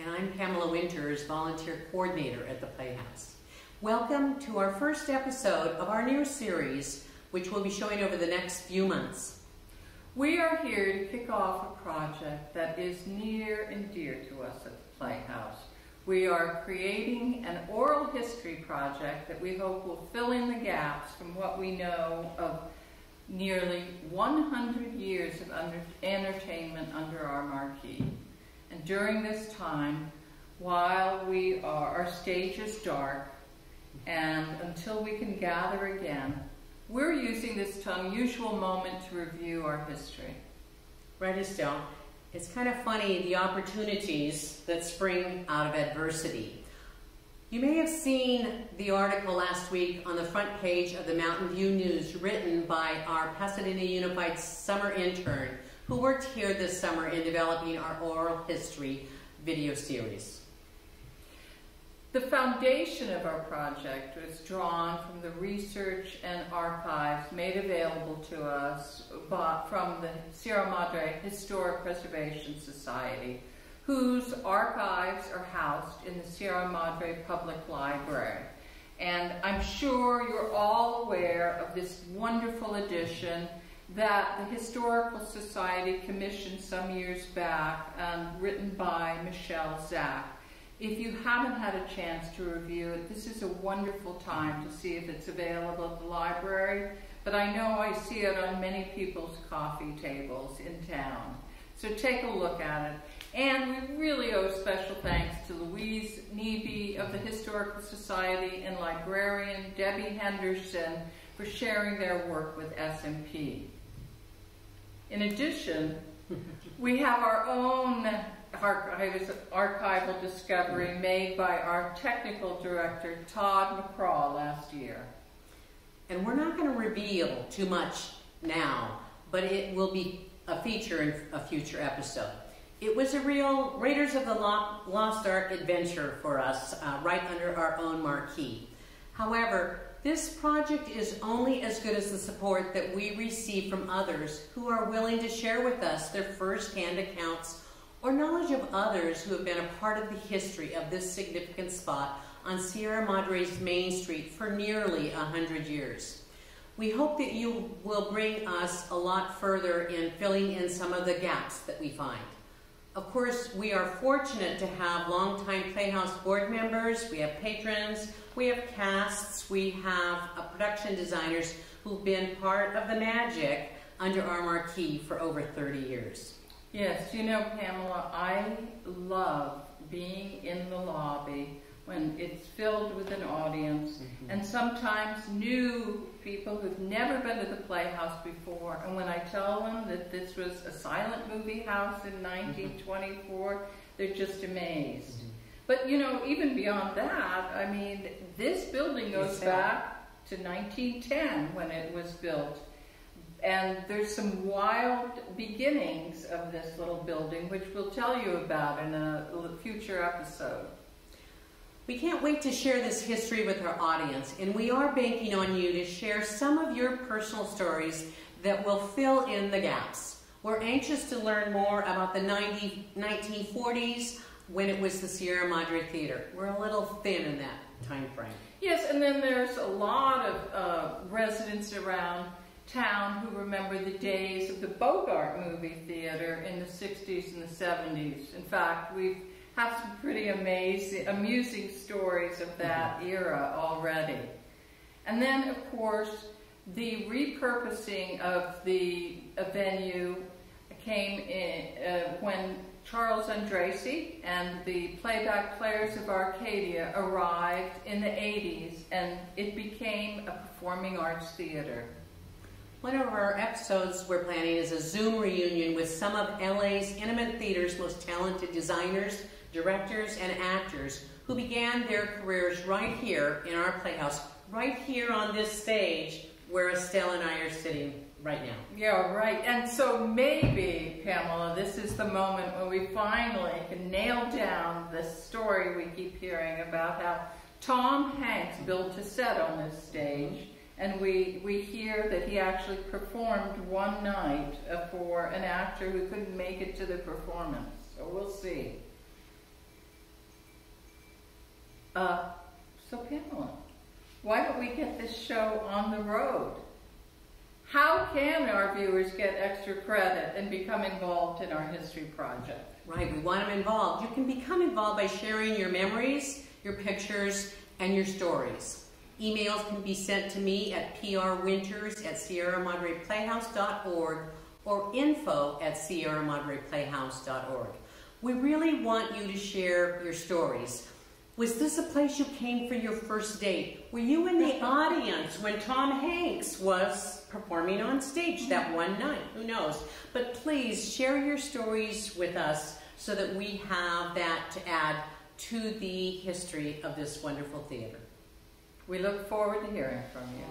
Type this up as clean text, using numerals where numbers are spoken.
and I'm Pamela Winters, Volunteer Coordinator at the Playhouse. Welcome to our first episode of our new series, which we'll be showing over the next few months. We are here to kick off a project that is near and dear to us at the Playhouse. We are creating an oral history project that we hope will fill in the gaps from what we know of nearly 100 years of entertainment under our marquee. And during this time, while our stage is dark, and until we can gather again, we're using this unusual moment to review our history. Right, Estelle. It's kind of funny, the opportunities that spring out of adversity. You may have seen the article last week on the front page of the Mountain View News written by our Pasadena Unified summer intern who worked here this summer in developing our oral history video series. The foundation of our project was drawn from the research and archives made available to us from the Sierra Madre Historic Preservation Society, whose archives are housed in the Sierra Madre Public Library. And I'm sure you're all aware of this wonderful edition that the Historical Society commissioned some years back, written by Michelle Zach. If you haven't had a chance to review it, this is a wonderful time to see if it's available at the library, but I know I see it on many people's coffee tables in town. So take a look at it. And we really owe special thanks to Louise Neby of the Historical Society and librarian Debbie Henderson for sharing their work with SMP. In addition, we have our own archival discovery made by our technical director, Todd McCraw, last year. And we're not going to reveal too much now, but it will be a feature in a future episode. It was a real Raiders of the Lost Ark adventure for us, right under our own marquee. However, this project is only as good as the support that we receive from others who are willing to share with us their first-hand accounts or knowledge of others who have been a part of the history of this significant spot on Sierra Madre's Main Street for nearly 100 years. We hope that you will bring us a lot further in filling in some of the gaps that we find. Of course, we are fortunate to have longtime Playhouse board members, we have patrons, we have casts, we have production designers who've been part of the magic under our marquee for over 30 years. Yes, you know, Pamela, I love being in the lobby when it's filled with an audience, and sometimes new people who've never been to the Playhouse before, and when I tell them that this was a silent movie house in 1924, they're just amazed. But you know, even beyond that, I mean, this building goes back to 1910 when it was built. And there's some wild beginnings of this little building, which we'll tell you about in a future episode. We can't wait to share this history with our audience, and we are banking on you to share some of your personal stories that will fill in the gaps. We're anxious to learn more about the 1940s when it was the Sierra Madre Theater. We're a little thin in that time frame. Yes, and then there's a lot of residents around town who remember the days of the Bogart movie theater in the 60s and the 70s. In fact, we have some pretty amusing stories of that era already. And then, of course, the repurposing of the venue came in when Charles Andracy and the Playback Players of Arcadia arrived in the 80s, and it became a performing arts theater. One of our episodes we're planning is a Zoom reunion with some of LA's intimate theater's most talented designers, directors, and actors who began their careers right here in our Playhouse, right here on this stage where Estelle and I are sitting right now. Yeah, right. And so maybe, Pamela, this is the moment when we finally can nail down the story we keep hearing about how Tom Hanks built a set on this stage. And we hear that he actually performed one night for an actor who couldn't make it to the performance. So we'll see. So Pamela, why don't we get this show on the road? How can our viewers get extra credit and become involved in our history project? Right, we want them involved. You can become involved by sharing your memories, your pictures, and your stories. Emails can be sent to me at prwinters@sierramadreplayhouse.org or info@sierramadreplayhouse.org. We really want you to share your stories. Was this a place you came for your first date? Were you in the audience when Tom Hanks was performing on stage that one night? Who knows? But please share your stories with us so that we have that to add to the history of this wonderful theater. We look forward to hearing from you.